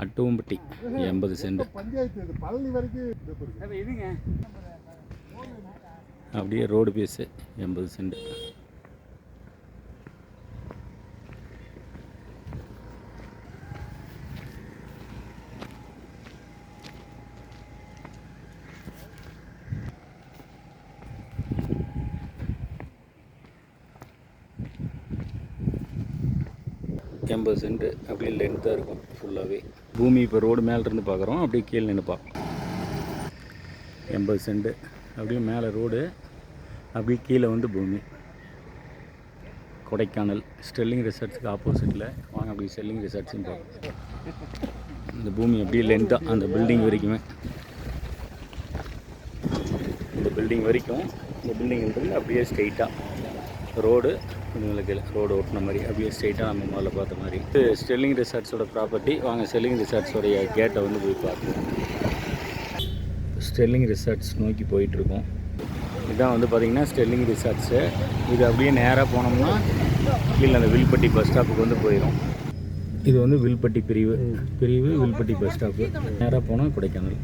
Attuvampatti 80 send. அப்படியே road base 80 send. எண்பது send அப்படியே லென்த்தாக இருக்கும் ஃபுல்லாகவே. பூமி இப்போ ரோடு மேலேருந்து பார்க்குறோம், அப்படியே கீழே நின்று பார்ப்போம். 80 சென்ட் அப்படியே மேலே ரோடு, அப்படியே கீழே வந்து பூமி. கொடைக்கானல் ஸ்டெர்லிங் ரிசார்ட்ஸுக்கு ஆப்போசிட்டில் வாங்க, அப்படியே ஸ்டெர்லிங் ரிசார்ட்ஸுன்னு பார்ப்போம். இந்த பூமி அப்படியே லென்த்தாக அந்த பில்டிங் வரைக்குமே, இந்த பில்டிங் வரைக்கும், இந்த பில்டிங்கிறது அப்படியே ஸ்ட்ரெயிட்டாக ரோடு, உங்களுக்கு ரோடு ஓட்டின மாதிரி அப்படியே ஸ்ட்ரெயிட்டாக நம்ம முதல்ல பார்த்த மாதிரி. இது ஸ்டெர்லிங் ரிசார்ட்ஸோட ப்ராப்பர்ட்டி. வாங்க ஸ்டெர்லிங் ரிசார்ட்ஸோடைய கேட்டை வந்து போய் பார்ப்போம். ஸ்டெர்லிங் ரிசார்ட்ஸ் நோக்கி போயிட்டுருக்கோம். இதுதான் வந்து பார்த்திங்கன்னா ஸ்டெர்லிங் ரிசார்ட்ஸு. இது அப்படியே நேராக போனோம்னா கீழே அந்த வில்பட்டி பஸ் ஸ்டாப்புக்கு வந்து போயிடும். இது வந்து வில்பட்டி பிரிவு வில்பட்டி பஸ் ஸ்டாப்பு. நேராக போனால் கொடைக்கானல்.